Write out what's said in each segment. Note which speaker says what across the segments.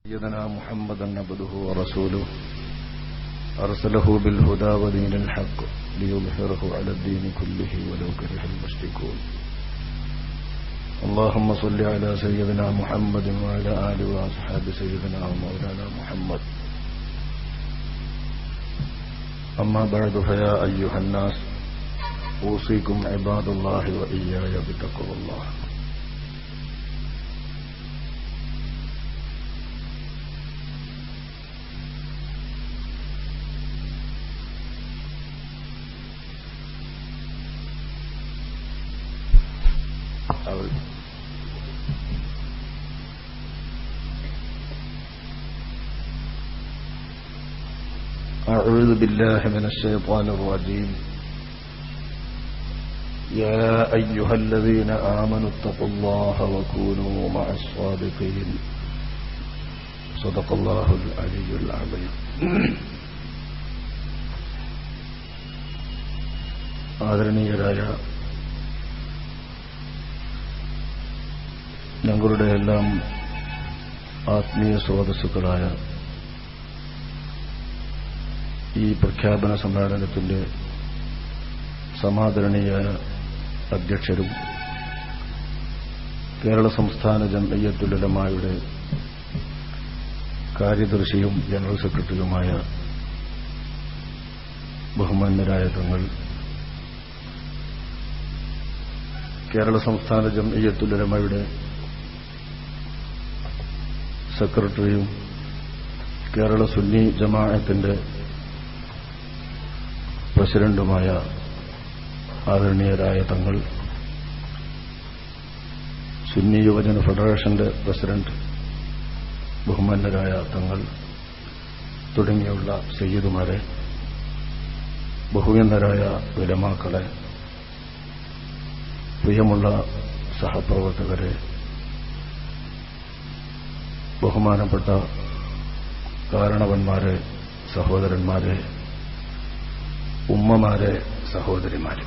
Speaker 1: سيدنا محمدا عبده ورسوله أرسله بالهدى ودين الحق ليظهره على الدين كله ولو كره المشركون. اللهم صل على سيدنا محمد وعلى آله وأصحاب سيدنا ومولانا محمد. أما بعد فيا أيها الناس أوصيكم عباد الله وإياي بتقوى الله. أعوذ بالله من الشيطان الرجيم. يا أيها الذين آمنوا اتقوا الله وكونوا مع الصادقين. صدق الله العلي العظيم. ആദരണീയരായ ഞങ്ങളുടെ എല്ലാം ആത്മീയ സ്രോതസ്സുകളായ ഈ പ്രഖ്യാപന സമ്മേളനത്തിന്റെ സമാദരണീയായ അധ്യക്ഷരും കേരള സംസ്ഥാന ജംഇയ്യത്തുൽ ഉലമായുടെ കാര്യദർശിയും ജനറൽ സെക്രട്ടറിയുമായ ബഹുമാന്യരായ തങ്ങൾ, കേരള സംസ്ഥാന ജംഇയ്യത്തുൽ ഉലമായുടെ സെക്രട്ടറിയും കേരള സുന്നി ജമാഅത്തിന്റെ പ്രസിഡന്റുമായ ആദരണീയരായ തങ്ങൾ, സുന്നി യുവജന ഫെഡറേഷന്റെ പ്രസിഡന്റ് ബഹുമാന്യരായ തങ്ങൾ തുടങ്ങിയുള്ള സയ്യിദുമാരെ, ബഹുമാന്യരായ ഉലമാക്കളെ, പ്രിയമുള്ള സഹപ്രവർത്തകരെ, ബഹുമാനപ്പെട്ട കാരണവന്മാരെ, സഹോദരന്മാരെ, ഉമ്മമാരെ, സഹോദരിമാരെ,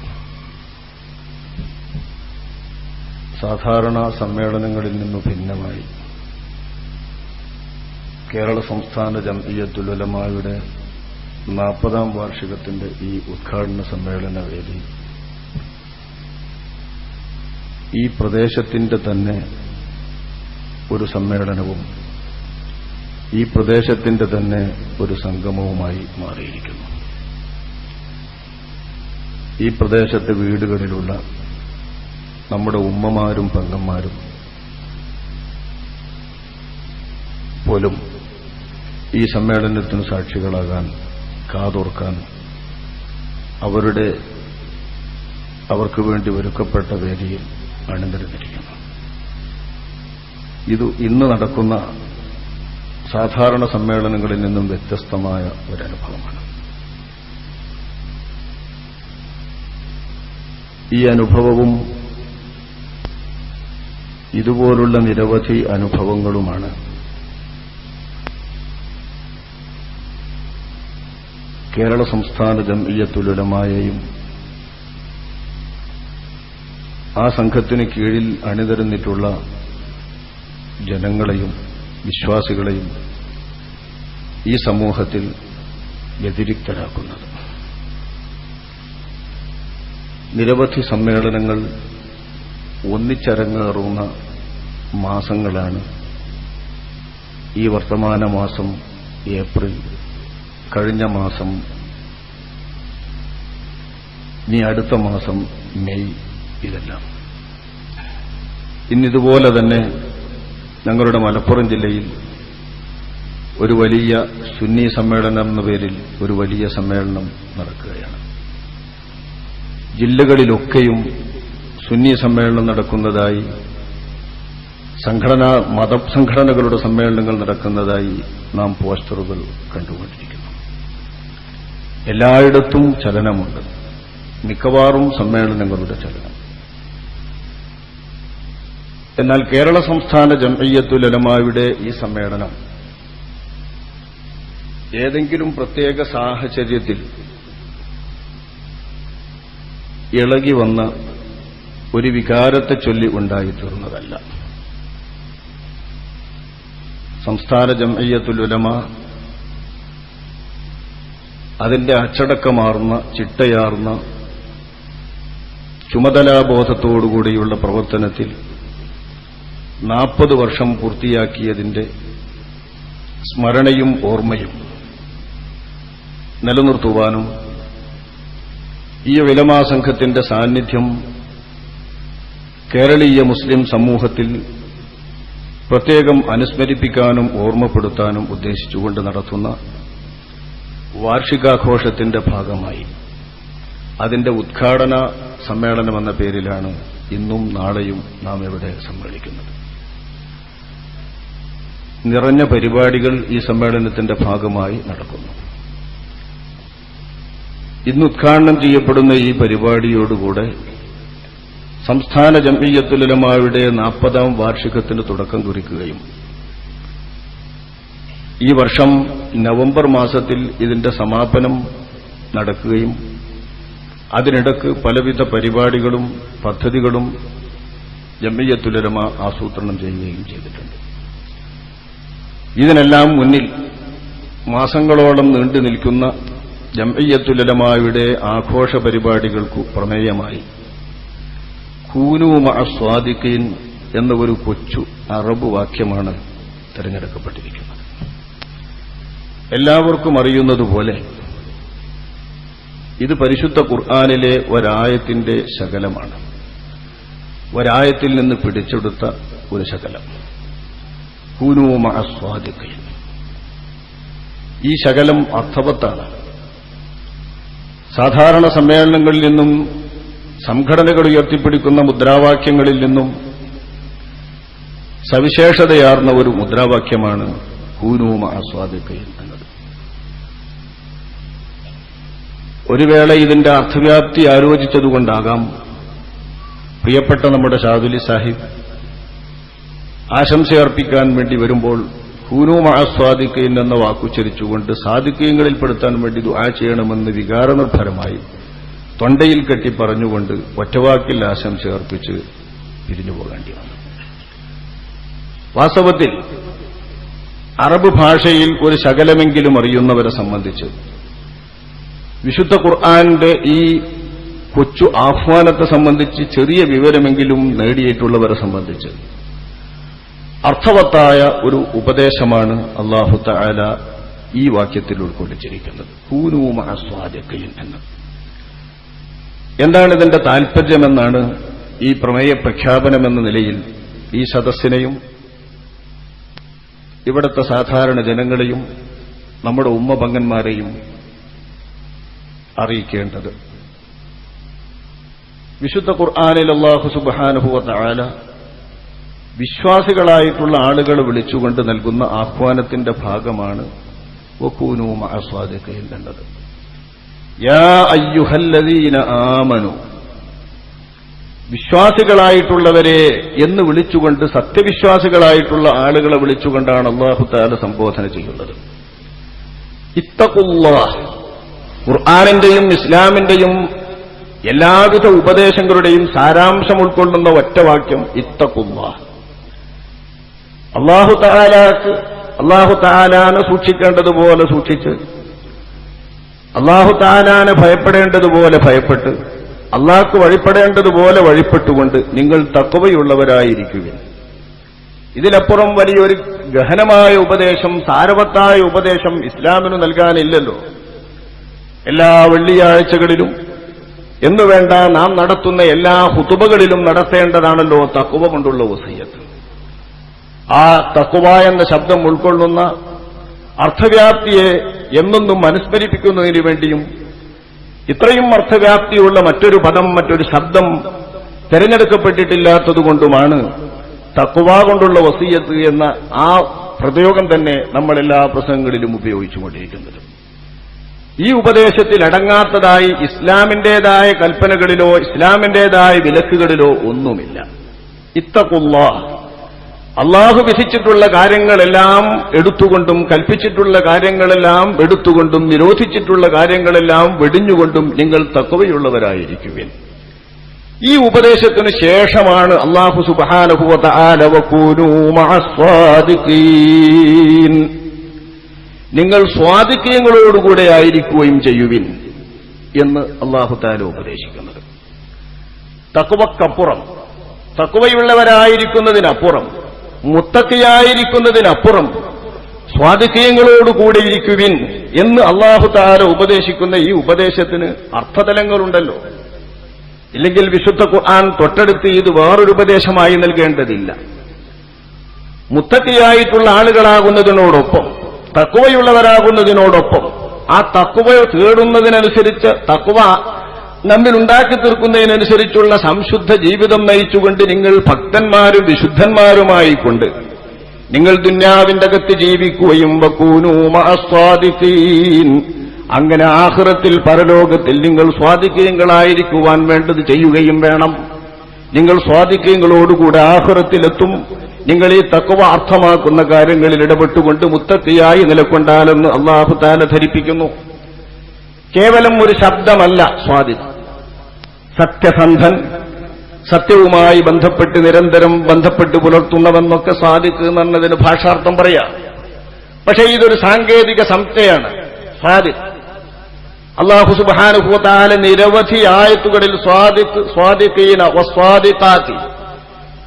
Speaker 1: സാധാരണ സമ്മേളനങ്ങളിൽ നിന്നു ഭിന്നമായി കേരള സംസ്ഥാന ജംഇയ്യത്തുൽ ഉലമായുടെ 40ാം വാർഷികത്തിന്റെ ഈ ഉദ്ഘാടന സമ്മേളന വേദി ഈ പ്രദേശത്തിന്റെ തന്നെ ഒരു സമ്മേളനവും ഈ പ്രദേശത്തിന്റെ തന്നെ ഒരു സംഗമവുമായി മാറിയിരിക്കുന്നു. ഈ പ്രദേശത്തെ വീടുകളിലുള്ള നമ്മുടെ ഉമ്മമാരും പെങ്ങന്മാരും പോലും ഈ സമ്മേളനത്തിന് സാക്ഷികളാകാൻ, കാതോർക്കാൻ അവർക്ക് വേണ്ടി ഒരുക്കപ്പെട്ട വേദിയിൽ അണിനിരന്നിരിക്കുന്നു. ഇത് ഇന്ന് നടക്കുന്ന സാധാരണ സമ്മേളനങ്ങളിൽ നിന്നും വ്യത്യസ്തമായ ഒരനുഭവമാണ്. ഈ അനുഭവവും ഇതുപോലുള്ള നിരവധി അനുഭവങ്ങളുമാണ് കേരള സംസ്ഥാന ജംഇയ്യത്തുൽ ഉലമായെയും ആ സംഘത്തിന് കീഴിൽ അണിനിരന്നിട്ടുള്ള ജനങ്ങളെയും വിശ്വാസികളെയും ഈ സമൂഹത്തിൽ വ്യതിരിക്തരാക്കുന്നത്. നിരവധി സമ്മേളനങ്ങൾ ഒന്നിച്ചരങ്ങേറുന്ന മാസങ്ങളാണ് ഈ വർത്തമാന മാസം ഏപ്രിൽ, കഴിഞ്ഞ മാസം, ഇനി അടുത്ത മാസം മെയ്. ഇതെല്ലാം ഇന്നിതുപോലെ തന്നെ ഞങ്ങളുടെ മലപ്പുറം ജില്ലയിൽ ഒരു വലിയ സുന്നി സമ്മേളനം എന്ന പേരിൽ ഒരു വലിയ സമ്മേളനം നടക്കുകയാണ്. ജില്ലകളിലൊക്കെയും സുന്നി സമ്മേളനം നടക്കുന്നതായി, മതസംഘടനകളുടെ സമ്മേളനങ്ങൾ നടക്കുന്നതായി നാം പോസ്റ്ററുകൾ കണ്ടുകൊണ്ടിരിക്കുന്നു. എല്ലായിടത്തും ചലനമുണ്ട്, മിക്കവാറും സമ്മേളനങ്ങളുടെ ചലനം. എന്നാൽ കേരള സംസ്ഥാന ജംഇയ്യത്തുൽ ഉലമായുടെ ഈ സമ്മേളനം ഏതെങ്കിലും പ്രത്യേക സാഹചര്യത്തിൽ ഇളകി വന്ന ഒരു വികാരത്തെ ചൊല്ലി ഉണ്ടായിത്തീർന്നതല്ല. സംസ്ഥാന ജംഇയ്യത്തുൽ ഉലമ അതിന്റെ അച്ചടക്കമാർന്ന ചിട്ടയാർന്ന ചുമതലാബോധത്തോടുകൂടിയുള്ള പ്രവർത്തനത്തിൽ 40 വർഷം പൂർത്തിയാക്കിയതിന്റെ സ്മരണയും ഓർമ്മയും നിലനിർത്തുവാനും ഈ ഉലമാ സംഘത്തിന്റെ സാന്നിധ്യം കേരളീയ മുസ്ലിം സമൂഹത്തിൽ പ്രത്യേകം അനുസ്മരിപ്പിക്കാനും ഓർമ്മപ്പെടുത്താനും ഉദ്ദേശിച്ചുകൊണ്ട് നടത്തുന്ന വാർഷികാഘോഷത്തിന്റെ ഭാഗമായി അതിന്റെ ഉദ്ഘാടന സമ്മേളനമെന്ന പേരിലാണ് ഇന്നും നാളെയും നാം ഇവിടെ സമ്മേളിക്കുന്നത്. നിറഞ്ഞ പരിപാടികൾ ഈ സമ്മേളനത്തിന്റെ ഭാഗമായി നടക്കുന്നു. ഇന്ന് ഉദ്ഘാടനം ചെയ്യപ്പെടുന്ന ഈ പരിപാടിയോടുകൂടെ സംസ്ഥാന ജംഇയ്യത്തുൽ ഉലമായുടെ 40ാം വാർഷികത്തിന് തുടക്കം കുറിക്കുകയും ഈ വർഷം നവംബർ മാസത്തിൽ ഇതിന്റെ സമാപനം നടക്കുകയും അതിനിടക്ക് പലവിധ പരിപാടികളും പദ്ധതികളും ജംഇയ്യത്തുൽ ഉലമ ആസൂത്രണം ചെയ്യുകയും ചെയ്തിട്ടുണ്ട്. ഇതിനെല്ലാം മുന്നിൽ മാസങ്ങളോളം നീണ്ടു നിൽക്കുന്ന ജംഇയ്യത്തുൽ ഉലമായുടെ ആഘോഷ പരിപാടികൾക്കു പ്രമേയമായി കൂനൂ മഅ സ്വാദിഖീൻ എന്ന ഒരു കൊച്ചു അറബ് വാക്യമാണ് തിരഞ്ഞെടുക്കപ്പെട്ടിരിക്കുന്നത്. എല്ലാവർക്കും അറിയുന്നതുപോലെ ഇത് പരിശുദ്ധ ഖുർആനിലെ ഒരായത്തിന്റെ ശകലമാണ്. ഒരായത്തിൽ നിന്ന് പിടിച്ചെടുത്ത ഒരു ശകലം. കൂനൂ മഅ സ്വാദിഖീൻ. ഈ ശകലം അർത്ഥവത്താണ്. സാധാരണ സമ്മേളനങ്ങളിൽ നിന്നും സംഘടനകൾ ഉയർത്തിപ്പിടിക്കുന്ന മുദ്രാവാക്യങ്ങളിൽ നിന്നും സവിശേഷതയാർന്ന ഒരു മുദ്രാവാക്യമാണ് കൂനൂ മഅ സ്വാദിഖീൻ എന്നത്. ഒരു വേള ഇതിന്റെ അർത്ഥവ്യാപ്തി ആലോചിച്ചതുകൊണ്ടാകാം പ്രിയപ്പെട്ട നമ്മുടെ ഷാദുലി സാഹിബ് ആശംസയർപ്പിക്കാൻ വേണ്ടി വരുമ്പോൾ കൂനൂ മഅ സ്വാദിഖീൻ എന്ന വാക്കുച്ചരിച്ചുകൊണ്ട് സാദിഖീങ്ങളിൽപ്പെടുത്താൻ വേണ്ടി ദുആ ചെയ്യണമെന്ന് വികാരനിർഭരമായി തൊണ്ടയിൽ കെട്ടി പറഞ്ഞുകൊണ്ട് ഒറ്റവാക്കിൽ ആശംസയർപ്പിച്ച് പിരിഞ്ഞു പോകേണ്ടി വന്നു. വാസ്തവത്തിൽ അറബ് ഭാഷയിൽ ഒരു ശകലമെങ്കിലും അറിയുന്നവരെ സംബന്ധിച്ച് വിശുദ്ധ ഖുർആന്റെ ഈ കൊച്ചു ആഹ്വാനത്തെ സംബന്ധിച്ച് ചെറിയ വിവരമെങ്കിലും നേടിയിട്ടുള്ളവരെ സംബന്ധിച്ച് അർത്ഥവത്തായ ഒരു ഉപദേശമാണ് അല്ലാഹു തആല ഈ വാക്യത്തിൽ ഉൾക്കൊള്ളിച്ചിരിക്കുന്നത്. കൂനൂ മഅ സ്വാദിഖീൻ എന്ന്. എന്താണ് ഇതിന്റെ താൽപര്യമെന്നാണ് ഈ പ്രമേയ പ്രഖ്യാപനമെന്ന നിലയിൽ ഈ സദസ്സിനെയും ഇവിടുത്തെ സാധാരണ ജനങ്ങളെയും നമ്മുടെ ഉമ്മപങ്കന്മാരെയും അറിയിക്കേണ്ടത്. വിശുദ്ധ ഖുർആനിൽ അല്ലാഹു സുബ്ഹാനഹു വ തആല വിശ്വാസികളായിട്ടുള്ള ആളുകളെ വിളിച്ചുകൊണ്ട് നൽകുന്ന ആഹ്വാനത്തിന്റെ ഭാഗമാണ് വകൂനൂ മഅ സ്വാദിഖീൻ എന്നത്. യാ അയ്യുഹല്ലദീന ആമനു, വിശ്വാസികളായിട്ടുള്ളവരെ എന്ന് വിളിച്ചുകൊണ്ട് സത്യവിശ്വാസികളായിട്ടുള്ള ആളുകളെ വിളിച്ചുകൊണ്ടാണ് അല്ലാഹു തആല സംബോധന ചെയ്യുന്നത്. ഇത്തഖുല്ലാഹ്, ഖുർആനിന്റെയും ഇസ്ലാമിന്റെയും എല്ലാവിധ ഉപദേശങ്ങളുടെയും സാരാംശം ഉൾക്കൊള്ളുന്ന ഒറ്റവാക്യം ഇത്തഖുല്ലാഹ്. അല്ലാഹു തആലാനെ സൂക്ഷിക്കേണ്ടതുപോലെ സൂക്ഷിച്ച്, അല്ലാഹു തആലാനെ ഭയപ്പെടേണ്ടതുപോലെ ഭയപ്പെട്ട്, അല്ലാഹ്ക്ക് വഴിപ്പെടേണ്ടതുപോലെ വഴിപ്പെട്ടുകൊണ്ട് നിങ്ങൾ തഖ്വയുള്ളവരായിരിക്കുക. ഇതിലപ്പുറം വലിയൊരു ഗഹനമായ ഉപദേശം, സാരവത്തായ ഉപദേശം ഇസ്ലാമിന് നൽകാനില്ലല്ലോ. എല്ലാ വെള്ളിയാഴ്ചകളിലും എന്നുവേണ്ട നാം നടത്തുന്ന എല്ലാ ഖുതുബകളിലും നടത്തേണ്ടതാണല്ലോ തഖ്വ കൊണ്ടുള്ള വസിയ്യത്ത്. ആ തഖ്വ എന്ന ശബ്ദം ഉൾക്കൊള്ളുന്ന അർത്ഥവ്യാപ്തിയെ എന്നെന്നും അനുസ്മരിപ്പിക്കുന്നതിന് വേണ്ടിയും ഇത്രയും അർത്ഥവ്യാപ്തിയുള്ള മറ്റൊരു പദം, മറ്റൊരു ശബ്ദം തിരഞ്ഞെടുക്കപ്പെട്ടിട്ടില്ലാത്തതുകൊണ്ടുമാണ് തഖ്വ കൊണ്ടുള്ള വസിയ്യത്ത് എന്ന ആ പ്രയോഗം തന്നെ നമ്മൾ എല്ലാ പ്രസംഗങ്ങളിലും ഉപയോഗിച്ചുകൊണ്ടിരിക്കുന്നത്. ഈ ഉപദേശത്തിൽ അടങ്ങാത്തതായി ഇസ്ലാമിന്റേതായ കൽപ്പനകളിലോ ഇസ്ലാമിന്റേതായ വിലക്കുകളിലോ ഒന്നുമില്ല. ഇത്തഖുല്ലാഹ്, അല്ലാഹു വിധിച്ചിട്ടുള്ള കാര്യങ്ങളെല്ലാം എടുത്തുകൊണ്ടും കൽപ്പിച്ചിട്ടുള്ള കാര്യങ്ങളെല്ലാം എടുത്തുകൊണ്ടും നിരോധിച്ചിട്ടുള്ള കാര്യങ്ങളെല്ലാം വെടിഞ്ഞുകൊണ്ടും നിങ്ങൾ തഖ്വയുള്ളവരായിരിക്കുവിൻ. ഈ ഉപദേശത്തിനു ശേഷമാണ് അല്ലാഹു സുബ്ഹാനഹു വ തആല വകൂനൂ മഅസ്വാദിഖീൻ, നിങ്ങൾ സ്വാദിഖീങ്ങളോടുകൂടെ ആയിരിക്കുകയും ചെയ്യുവിൻ എന്ന് അല്ലാഹു തആല ഉപദേശിക്കുന്നത്. തഖ്വക്കപ്പുറം, തഖ്വയുള്ളവരായിരിക്കുന്നതിനപ്പുറം, മുത്തഖിയായിരിക്കുന്നതിനപ്പുറം സ്വാദിഖീങ്ങളോടുകൂടെ ഇരിക്കുവിൻ എന്ന് അല്ലാഹു തആല ഉപദേശിക്കുന്ന ഈ ഉപദേശത്തിന് അർത്ഥതലങ്ങളുണ്ടല്ലോ. ഇല്ലെങ്കിൽ വിശുദ്ധ ഖുർആൻ തൊട്ടടുത്ത് ഇത് വേറൊരു ഉപദേശമായി നൽകേണ്ടതില്ല. മുത്തഖിയായിട്ടുള്ള ആളുകളാകുന്നതിനോടൊപ്പം, തഖ്വയുള്ളവരാകുന്നതിനോടൊപ്പം, ആ തഖ്വ തേടുന്നതിനനുസരിച്ച്, തഖ്വ നമ്മിൽ ഉണ്ടാക്കി തീർക്കുന്നതിനനുസരിച്ചുള്ള സംശുദ്ധ ജീവിതം നയിച്ചുകൊണ്ട് നിങ്ങൾ ഭക്തന്മാരും വിശുദ്ധന്മാരുമായിക്കൊണ്ട് നിങ്ങൾ ദുന്യാവിന്റെ അകത്ത് ജീവിക്കുകയും വകൂനൂ മഅസ്വാദിഖീൻ, അങ്ങനെ ആഖിറത്തിൽ പരലോകത്തിൽ നിങ്ങൾ സ്വാദിഖീങ്ങളായിരിക്കുവാൻ വേണ്ടത് ചെയ്യുകയും വേണം. നിങ്ങൾ സ്വാദിഖീങ്ങളോടുകൂടെ ആഖിറത്തിലെത്തും. നിങ്ങൾ ഈ തഖ്വ അർത്ഥമാക്കുന്ന കാര്യങ്ങളിൽ ഇടപെട്ടുകൊണ്ട് മുത്തഖിയായി നിലകൊണ്ടാലെന്ന് അല്ലാഹു തആല ധരിപ്പിക്കുന്നു. കേവലം ഒരു ശബ്ദമല്ല സ്വാദിഖ്. സത്യസന്ധൻ, സത്യവുമായി ബന്ധപ്പെട്ട് നിരന്തരം ബന്ധപ്പെട്ട് പുലർത്തുന്നവെന്നൊക്കെ സ്വാദിഖ് എന്നതിന് ഭാഷാർത്ഥം പറയാം. പക്ഷേ ഇതൊരു സാങ്കേതിക സംജ്ഞയാണ് സ്വാദിഖ്. അല്ലാഹു സുബ്ഹാനഹു വ തആല നിരവധി ആയത്തുകളിൽ സ്വാദിഖ്, സ്വാദിഖീന വസ്വാദിഖാത്തി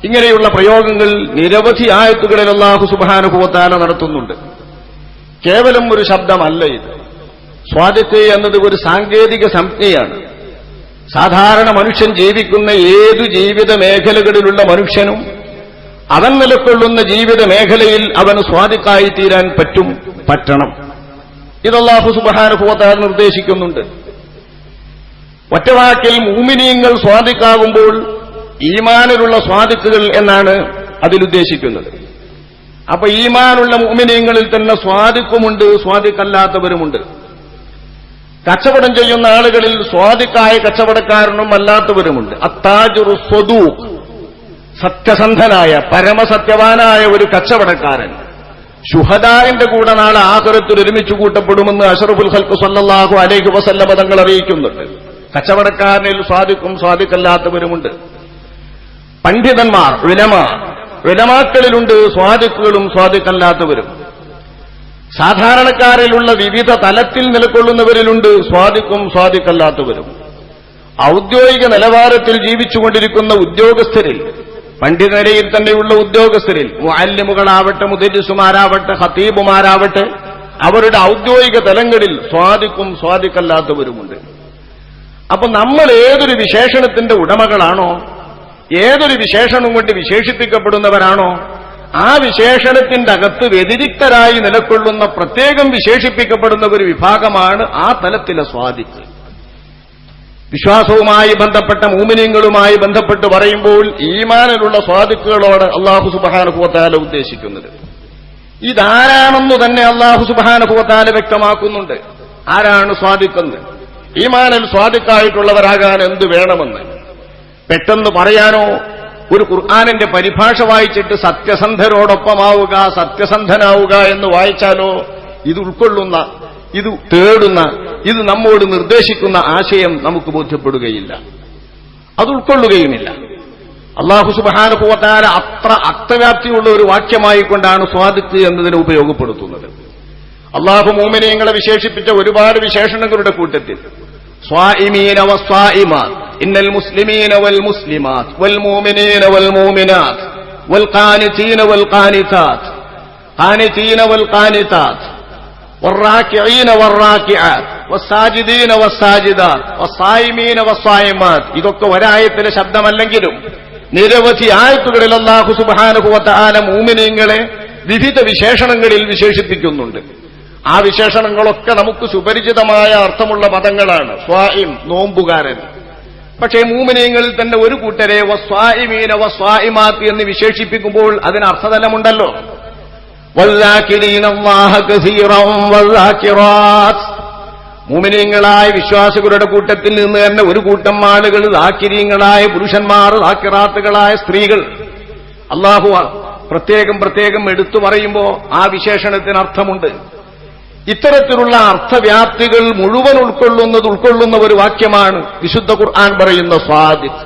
Speaker 1: ഇങ്ങനെയുള്ള പ്രയോഗങ്ങൾ നിരവധി ആയത്തുകളിൽ അല്ലാഹു സുബ്ഹാനഹു വ തആല നടത്തുന്നുണ്ട്. കേവലം ഒരു ശബ്ദമല്ല ഇത്. സ്വാദിഖ് എന്നത് ഒരു സാങ്കേതിക സംജ്ഞയാണ്. സാധാരണ മനുഷ്യൻ ജീവിക്കുന്ന ഏതു ജീവിത മേഖലകളിലുള്ള മനുഷ്യനും അവൻ നിലകൊള്ളുന്ന ജീവിത മേഖലയിൽ അവന് സ്വാദിഖായി തീരാൻ പറ്റണം. ഇത് അല്ലാഹു സുബ്ഹാനഹു വ തആല നിർദ്ദേശിക്കുന്നുണ്ട്. ഒറ്റവാക്കിൽ മുഅ്മിനീങ്ങൾ സ്വാദിഖാകുമ്പോൾ ഈമാനിലുള്ള സ്വാദിഖുകൾ എന്നാണ് അതിലുദ്ദേശിക്കുന്നത്. അപ്പൊ ഈമാനുള്ള മുഅ്മിനീങ്ങളിൽ തന്നെ സ്വാദിഖുമുണ്ട്, സ്വാദിഖല്ലാത്തവരുമുണ്ട്. കച്ചവടം ചെയ്യുന്ന ആളുകളിൽ സ്വാദിഖായ കച്ചവടക്കാരനും അല്ലാത്തവരുമുണ്ട്. അത്താജിറു സ്വദൂഖ്, സത്യസന്ധനായ പരമസത്യവാനായ ഒരു കച്ചവടക്കാരൻ ശുഹദാഇന്റെ കൂടെ നാളെ ആഖിറത്തിൽ ഒരുമിച്ച് കൂട്ടപ്പെടുമെന്ന് അഷ്റഫുൽ ഖൽഖ് സ്വല്ലല്ലാഹു അലൈഹി വസല്ലം തങ്ങൾ അറിയിക്കുന്നുണ്ട്. കച്ചവടക്കാരനിൽ സ്വാദിഖും സ്വാദിഖല്ലാത്തവരുമുണ്ട്. പണ്ഡിതന്മാർ, ഉലമാക്കളിലുണ്ട് സ്വാദിഖുകളും സ്വാദിഖല്ലാത്തവരും. സാധാരണക്കാരിലുള്ള വിവിധ തലത്തിൽ നിലകൊള്ളുന്നവരിലുണ്ട് സ്വാദിഖും സ്വാദിഖല്ലാത്തവരും. ഔദ്യോഗിക നിലവാരത്തിൽ ജീവിച്ചുകൊണ്ടിരിക്കുന്ന ഉദ്യോഗസ്ഥരിൽ, പണ്ഡിതനിലയിൽ തന്നെയുള്ള ഉദ്യോഗസ്ഥരിൽ, മുഅല്ലിമുകളാവട്ടെ, മുദരിസുമാരാവട്ടെ, ഖതീബുമാരാവട്ടെ, അവരുടെ ഔദ്യോഗിക തലങ്ങളിൽ സ്വാദിഖും സ്വാദിഖല്ലാത്തവരുമുണ്ട്. അപ്പൊ നമ്മൾ ഏതൊരു വിശേഷണത്തിന്റെ ഉടമകളാണോ, ഏതൊരു വിശേഷണം കൊണ്ട് വിശേഷിപ്പിക്കപ്പെടുന്നവരാണോ, ആ വിശേഷണത്തിന്റെ അകത്ത് വ്യതിരിക്തരായി നിലകൊള്ളുന്ന പ്രത്യേകം വിശേഷിപ്പിക്കപ്പെടുന്ന ഒരു വിഭാഗമാണ് ആ തലത്തിലെ സ്വാദിഖ്. വിശ്വാസവുമായി ബന്ധപ്പെട്ട മുഅ്മിനീങ്ങളുമായി ബന്ധപ്പെട്ട് പറയുമ്പോൾ ഈമാനിലുള്ള സ്വാദിഖുകളോട് അല്ലാഹു സുബ്ഹാനഹു വ തആല ഉദ്ദേശിക്കുന്നത്. ഇതാരാണെന്നു തന്നെ അല്ലാഹു സുബ്ഹാനഹു വ തആല വ്യക്തമാക്കുന്നുണ്ട്. ആരാണ് സ്വാദിഖ് എന്ന്, ഈമാനിൽ സ്വാദിഖായിട്ടുള്ളവരാകാൻ എന്ത് വേണമെന്ന് പെട്ടെന്ന് പറയാനോ, ഒരു ഖുർആനിന്റെ പരിഭാഷ വായിച്ചിട്ട് സത്യസന്ധരോടൊപ്പമാവുക, സത്യസന്ധനാവുക എന്ന് വായിച്ചാലോ ഇത് ഉൾക്കൊള്ളുന്ന, ഇത് തേടുന്ന, ഇത് നമ്മോട് നിർദ്ദേശിക്കുന്ന ആശയം നമുക്ക് ബോധ്യപ്പെടുകയില്ല, അത് ഉൾക്കൊള്ളുകയുമില്ല. അല്ലാഹു സുബ്ഹാനഹു വ തആല അത്ര അർത്ഥവ്യാപ്തിയുള്ള ഒരു വാക്യമായിക്കൊണ്ടാണ് സ്വാദിഖ് എന്നതിനെ ഉപയോഗപ്പെടുത്തുന്നത്. അല്ലാഹു മുഅ്മിനീങ്ങളെ വിശേഷിപ്പിച്ച ഒരുപാട് വിശേഷണങ്ങളുടെ കൂട്ടത്തിൽ സ്വാഇമീന വസ്വാഇമാത്ത്, ഇന്നൽ മുസ്ലിമീന വൽ മുസ്ലിമാത്ത് വൽ മുഅ്മിനീന വൽ മുഅ്മിനാത്ത് വൽ ഖാനിതീന വൽ ഖാനിതാത്ത് ഖാനിതീന വൽ ഖാനിതാത്ത് والراكعين والراكعات والساجدين والساجدات والصائمين والصائمات. ഇതൊക്കെ ഒരായത്തിലെ ശബ്ദമല്ലെങ്കിലും നിരവധി ആയത്തുകളിൽ അല്ലാഹു സുബ്ഹാനഹു വ തആല മുഅ്മിനീങ്ങളെ വിവിധ വിശേഷണങ്ങളിൽ വിശേഷിപ്പിക്കുന്നുണ്ട്. ആ വിശേഷണങ്ങളൊക്കെ നമുക്ക് സുപരിചിതമായ അർത്ഥമുള്ള പദങ്ങളാണ്. സ്വായിം, നോമ്പുകാരൻ. പക്ഷേ മുഅ്മിനീങ്ങളിൽ തന്നെ ഒരു കൂട്ടരെ വസ്വായിമീന വസ്വായിമാത്ത് എന്ന് വിശേഷിപ്പിക്കുമ്പോൾ അതിന് അർത്ഥതലമുണ്ടല്ലോ. വൽദാകിരീന അല്ലാഹ കസീറൻ വൽദാകിറാത്ത്, മുഅ്മിനീങ്ങളായ വിശ്വാസികളുടെ കൂട്ടത്തിൽ നിന്ന് തന്നെ ഒരു കൂട്ടം ആളുകൾ ദാകിരീങ്ങളായ പുരുഷന്മാർ, ദാകിറാത്തുകളായ സ്ത്രീകൾ. അല്ലാഹു പ്രത്യേകം പ്രത്യേകം എടുത്തു പറയുമ്പോൾ ആ വിശേഷണത്തിന് അർത്ഥമുണ്ട്. ഇത്തരത്തിലുള്ള അർത്ഥവ്യാപ്തികൾ മുഴുവൻ ഉൾക്കൊള്ളുന്ന ഒരു വാക്യമാണ് വിശുദ്ധ ഖുർആൻ പറയുന്ന സ്വാദിഖ്.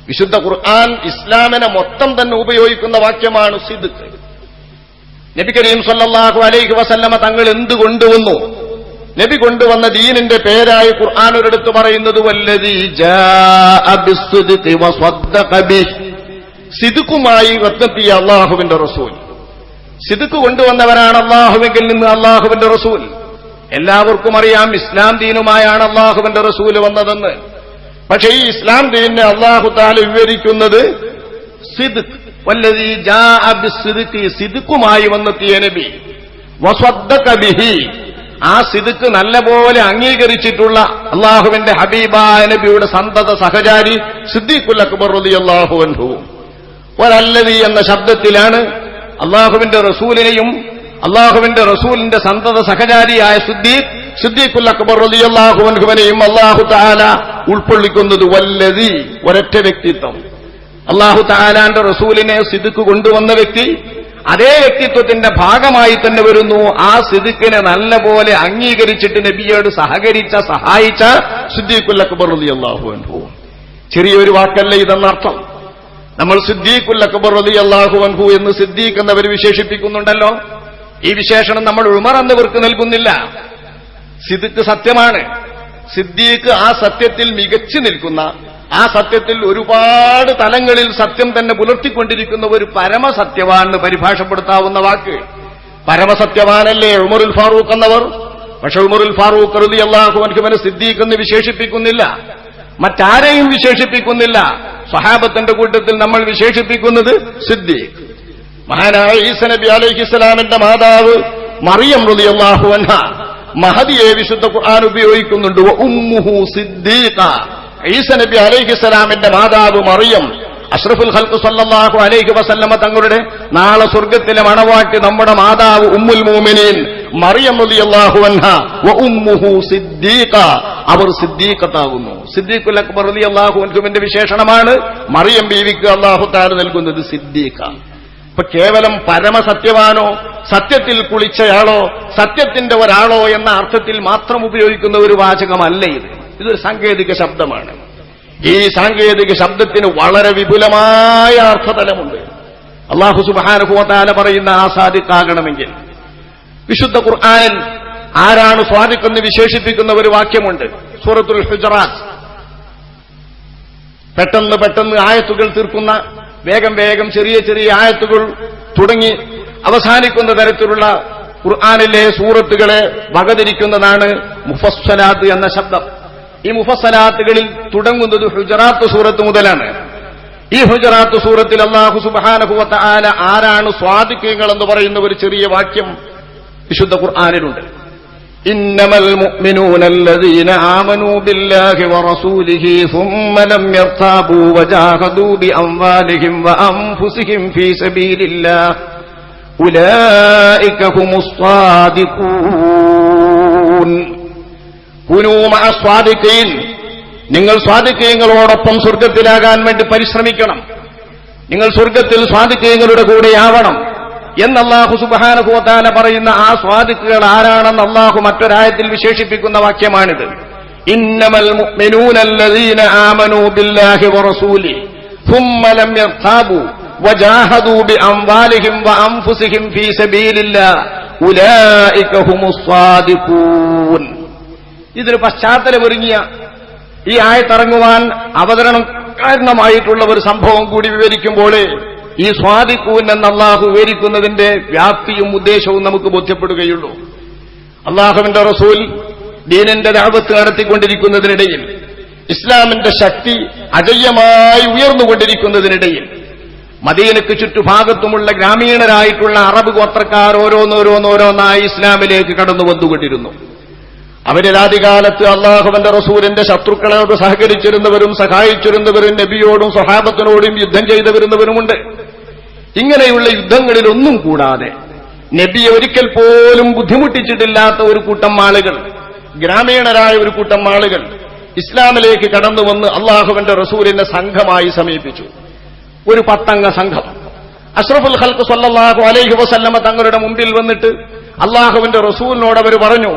Speaker 1: വിശുദ്ധ ഖുർആൻ ഇസ്ലാമിനെ മൊത്തം തന്നെ ഉപയോഗിക്കുന്ന വാക്യമാണ് സിദ്ഖ്. നബി കരീം സല്ലല്ലാഹു അലൈഹി വസല്ലമ തങ്ങൾ എന്ത് കൊണ്ടുവന്നു? നബി കൊണ്ടുവന്ന ദീനിന്റെ പേരായി ഖുർആൻ ഒരിടത്ത് പറയുന്നത് വല്ലദീ ജാഅ ബിസ്സിദ്ഖി വസദ്ദഖ ബിഹി. സിദ്ഖുമായി വന്നെത്തിയ അല്ലാഹുവിന്റെ റസൂൽ. സിദ്ഖ് കൊണ്ടുവന്നവരാണ് അല്ലാഹുവിൽ നിന്ന് അല്ലാഹുവിന്റെ റസൂൽ. എല്ലാവർക്കും അറിയാം ഇസ്ലാം ദീനുമായാണ് അല്ലാഹുവിന്റെ റസൂൽ വന്നതെന്ന്. പക്ഷേ ഈ ഇസ്ലാം ദീനിനെ അല്ലാഹു തആല വിവരിക്കുന്നത് സിദ്ഖ്, വല്ലദീ ജാഅ ബിസ്സിദ്ഖി, സിദ്ഖുമായി വന്നെത്തിയ നബി, വസദ്ദഖ ബിഹി, ആ സിദ്ഖ് നല്ലപോലെ അംഗീകരിച്ചിട്ടുള്ള അല്ലാഹുവിന്റെ ഹബീബായ നബിയുടെ സന്തത സഹചാരി സിദ്ദീഖുൽ അക്ബർ റളിയല്ലാഹു അൻഹു. വലല്ലദീ എന്ന ശബ്ദത്തിലാണ് അല്ലാഹുവിന്റെ റസൂലിനെയും അല്ലാഹുവിന്റെ റസൂലിന്റെ സന്തത സഹചാരിയായ സിദ്ദീഖുൽ അക്ബർ റളിയല്ലാഹു അൻഹുവിനെയും അല്ലാഹു തആല ഉൾക്കൊള്ളിക്കുന്നത്. വല്ലദീ, ഒരൊറ്റ വ്യക്തിത്വം. അല്ലാഹു തആലാന്റെ റസൂലിനെ സിദ്ഖ് കൊണ്ടുവന്ന വ്യക്തി അതേ വ്യക്തിത്വത്തിന്റെ ഭാഗമായി തന്നെ വരുന്നു. ആ സിദ്ഖിനെ നല്ലപോലെ അംഗീകരിച്ചിട്ട് നബിയോട് സഹായിച്ച സിദ്ദീഖുൽ അക്ബർ റളിയല്ലാഹു അൻഹു. ചെറിയൊരു വാക്കല്ല ഇതെന്നർത്ഥം. നമ്മൾ സിദ്ദീഖുൽ അക്ബർ റളിയല്ലാഹു അൻഹു എന്ന് സിദ്ദീഖ് എന്നവർ വിശേഷിപ്പിക്കുന്നുണ്ടല്ലോ. ഈ വിശേഷണം നമ്മൾ ഉമർ എന്നവർക്ക് നൽകുന്നില്ല. സിദ്ഖ് സത്യമാണ്. സിദ്ദീഖ് ആ സത്യത്തിൽ മികച്ചു നിൽക്കുന്ന, ആ സത്യത്തിൽ ഒരുപാട് തലങ്ങളിൽ സത്യം തന്നെ പുലർത്തിക്കൊണ്ടിരിക്കുന്ന ഒരു പരമസത്യവാന് പരിഭാഷപ്പെടുത്താവുന്ന വാക്ക്. പരമസത്യവാനല്ലേ ഉമറുൽ ഫാറൂഖ് എന്നവർ. പക്ഷെ ഉമറുൽ ഫാറൂഖ് റളിയല്ലാഹു അൻഹുവിനെ സിദ്ദീഖ് എന്ന് വിശേഷിപ്പിക്കുന്നില്ല, മറ്റാരെയും വിശേഷിപ്പിക്കുന്നില്ല. സ്വഹാബത്തിന്റെ കൂട്ടത്തിൽ നമ്മൾ വിശേഷിപ്പിക്കുന്നത് സിദ്ദീഖ്. മഹാനായ ഈസ നബി അലൈഹിസ്സലാമിന്റെ മാതാവ് മറിയം റളിയല്ലാഹു അൻഹ മഹദിയെ വിശുദ്ധ ഖുർആൻ ഉപയോഗിക്കുന്നുണ്ട്. ഉമ്മുഹു സിദ്ദീഖ, ഈസ നബി അലൈഹിസ്സലാമിന്റെ മാതാവ് മറിയം അഷ്റഫുൽ ഖൽഖ് സല്ലല്ലാഹു അലൈഹി വസല്ലമ തങ്ങളുടെ നാളെ സ്വർഗ്ഗത്തിലെ മണവാട്ടി നമ്മുടെ മാതാവ് ഉമ്മുൽ മുഅ്മിനീൻ മറിയം റളിയല്ലാഹു അൻഹ വ ഉമ്മുഹു സിദ്ദീഖ, അവർ സിദ്ദീഖത്താകുന്നു. സിദ്ദീഖുൽ അക്ബർ റളിയല്ലാഹു അൻഹുവിന്റെ വിശേഷണമാണ് മറിയം ബീവിക്ക് അല്ലാഹു തആല നൽകുന്നത് സിദ്ദീഖ. ഇപ്പൊ കേവലം പരമസത്യവാനോ സത്യത്തിൽ കുളിച്ചയാളോ സത്യത്തിന്റെ ഒരാളോ എന്ന അർത്ഥത്തിൽ മാത്രം ഉപയോഗിക്കുന്ന ഒരു വാചകമല്ല ഇത്. ഇതൊരു സാങ്കേതിക ശബ്ദമാണ്. ഈ സാങ്കേതിക ശബ്ദത്തിന് വളരെ വിപുലമായ അർത്ഥതലമുണ്ട്. അല്ലാഹു സുബ്ഹാനഹു വ തആല പറയുന്ന ആ സാദിഖാകണമെങ്കിൽ വിശുദ്ധ ഖുർആനിൽ ആരാണ് സ്വാദിഖ് എന്ന് വിശേഷിപ്പിക്കുന്ന ഒരു വാക്യമുണ്ട്. സൂറത്തുൽ ഹുജറാത്ത്. പെട്ടെന്ന് ആയത്തുകൾ തീർക്കുന്ന, വേഗം ചെറിയ ആയത്തുകൾ തുടങ്ങി അവസാനിക്കുന്ന തരത്തിലുള്ള ഖുർആനിലെ സൂറത്തുകളെ വകതിരിക്കുന്നതാണ് മുഫസ്സലാത്ത് എന്ന ശബ്ദം. ഈ മുഫസ്സലാത്തുകളിൽ തുടങ്ങുന്നത് ഹുജറാത്ത് സൂറത്ത് മുതലാണ്. ഈ ഹുജറാത്ത് സൂറത്തിൽ അല്ലാഹു സുബ്ഹാനഹു വ തആല ആരാണ് സ്വാദിഖീങ്ങൾ എന്ന് പറയുന്ന ഒരു ചെറിയ വാക്യം വിശുദ്ധ ഖുർആനിലുണ്ട്. ഇന്നമൽ മുഅ്മിനൂന അല്ലദീന ആമനൂ ബില്ലാഹി വറസൂലിഹി സുമ്മ ലം യർതാബൂ വജാഹദൂ ബിഅംവാലിഹിം വഅൻഫുസിഹിം ഫീ സബീലില്ലാഹ് ഉലൈക ഹുമുസ് സ്വാദിഖൂൻ. കുനൂ മഅ സ്വാദിഖീൻ, നിങ്ങൾ സ്വാദിഖീങ്ങളോടൊപ്പം സ്വർഗ്ഗത്തിലാകാൻ വേണ്ടി പരിശ്രമിക്കണം. നിങ്ങൾ സ്വർഗ്ഗത്തിൽ സ്വാദിഖീങ്ങളുടെ കൂടെയാവണം എന്ന് അല്ലാഹു സുബ്ഹാനഹു വ തആല പറയുന്ന ആ സ്വാദിഖുകൾ ആരാണെന്ന് അല്ലാഹു മറ്റൊരായത്തിൽ വിശേഷിപ്പിക്കുന്ന വാക്യമാണിത്. ഇന്നമൽ മുഅ്മിനൂന അല്ലദീന ആമനൂ ബില്ലാഹി വറസൂലിഹി സുമ്മ ലം യർതാബൂ വജാഹദൂ ബിഅംവാലിഹിം വഅൻഫുസിഹിം ഫീ സബീലില്ലാഹ് ഉലൈക ഹുമുസ് സ്വാദിഖൂൻ. ഇതിന് പശ്ചാത്തലമൊരുങ്ങിയ ഈ ആയത്തിറങ്ങുവാൻ അവതരണം കാരണമായിട്ടുള്ള ഒരു സംഭവം കൂടി വിവരിക്കുമ്പോൾ ഈ സ്വാദിഖൂൻ എന്ന അല്ലാഹു വിവരിക്കുന്നതിന്റെ വ്യാപ്തിയും ഉദ്ദേശവും നമുക്ക് ബോധ്യപ്പെടുകയുള്ളൂ. അല്ലാഹുവിന്റെ റസൂൽ ദീനിന്റെ ദഅവത്ത് നടത്തിക്കൊണ്ടിരിക്കുന്നതിനിടയിൽ, ഇസ്ലാമിന്റെ ശക്തി അജയ്യമായി ഉയർന്നുകൊണ്ടിരിക്കുന്നതിനിടയിൽ മദീനയ്ക്ക് ചുറ്റുഭാഗത്തുമുള്ള ഗ്രാമീണരായിട്ടുള്ള അറബ് ഗോത്രക്കാർ ഓരോന്നോരോന്നായി ഇസ്ലാമിലേക്ക് കടന്നു വന്നുകൊണ്ടിരുന്നു. അവരിൽ ആദ്യകാലത്ത് അല്ലാഹുവിന്റെ റസൂലിന്റെ ശത്രുക്കളോട് സഹകരിച്ചിരുന്നവരും സഹായിച്ചിരുന്നവരും നബിയോടും സ്വഹാബത്തിനോടും യുദ്ധം ചെയ്തുവരുന്നവരുമുണ്ട്. ഇങ്ങനെയുള്ള യുദ്ധങ്ങളിലൊന്നും കൂടാതെ നബിയെ ഒരിക്കൽ പോലും ബുദ്ധിമുട്ടിച്ചിട്ടില്ലാത്ത ഒരു കൂട്ടം ആളുകൾ, ഗ്രാമീണരായ ഒരു കൂട്ടം ആളുകൾ ഇസ്ലാമിലേക്ക് കടന്നുവന്ന് അല്ലാഹുവിന്റെ റസൂലിനെ സംഘമായി സമീപിച്ചു. ഒരു 10 അംഗ സംഘം അഷ്റഫുൽ ഖൽഖ് സല്ലല്ലാഹു അലൈഹി വസല്ലമ തങ്ങളുടെ മുമ്പിൽ വന്നിട്ട് അല്ലാഹുവിന്റെ റസൂലിനോട് അവർ പറഞ്ഞു,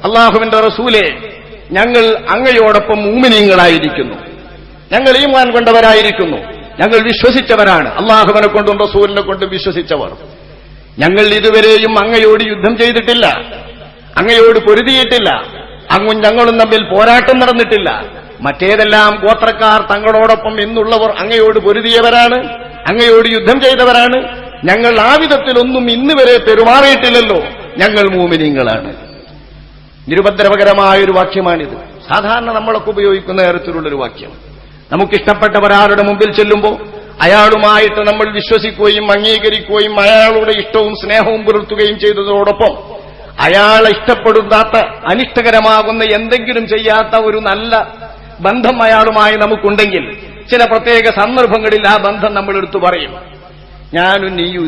Speaker 1: അല്ലാഹുവിന്റെ റസൂലേ, ഞങ്ങൾ അങ്ങയോടൊപ്പം മുഅ്മിനീങ്ങളായിരിക്കുന്നു. ഞങ്ങൾ ഈമാൻ കൊണ്ടവരായിരിക്കുന്നു, ഞങ്ങൾ വിശ്വസിച്ചവരാണ്, അള്ളാഹുവിനെ കൊണ്ടും റസൂലിനെ കൊണ്ടും വിശ്വസിച്ചവർ. ഞങ്ങൾ ഇതുവരെയും അങ്ങയോട് യുദ്ധം ചെയ്തിട്ടില്ല, അങ്ങയോട് പൊരുതിയിട്ടില്ല, അങ്ങും ഞങ്ങളും തമ്മിൽ പോരാട്ടം നടന്നിട്ടില്ല. മറ്റേതെല്ലാം ഗോത്രക്കാർ തങ്ങളോടൊപ്പം ഇന്നുള്ളവർ അങ്ങയോട് പൊരുതിയവരാണ്, അങ്ങയോട് യുദ്ധം ചെയ്തവരാണ്. ഞങ്ങൾ ആ വിധത്തിലൊന്നും ഇന്നുവരെ പെരുമാറിയിട്ടില്ലല്ലോ, ഞങ്ങൾ മൂമിനീങ്ങളാണ്. നിരുപദ്രവകരമായൊരു വാക്യമാണിത്. സാധാരണ നമ്മളൊക്കെ ഉപയോഗിക്കുന്ന തരത്തിലുള്ളൊരു വാക്യം. നമുക്കിഷ്ടപ്പെട്ട ഒരാളുടെ മുമ്പിൽ ചെല്ലുമ്പോൾ അയാളുമായിട്ട് നമ്മൾ വിശ്വസിക്കുകയും അംഗീകരിക്കുകയും അയാളുടെ ഇഷ്ടവും സ്നേഹവും പുലർത്തുകയും ചെയ്തതോടൊപ്പം അയാളെ ഇഷ്ടപ്പെടുത്താത്ത അനിഷ്ടകരമാകുന്ന എന്തെങ്കിലും ചെയ്യാത്ത ഒരു നല്ല ബന്ധം അയാളുമായി നമുക്കുണ്ടെങ്കിൽ ചില പ്രത്യേക സന്ദർഭങ്ങളിൽ ആ ബന്ധം നമ്മൾ എടുത്തു പറയും. ഞാനും നീയും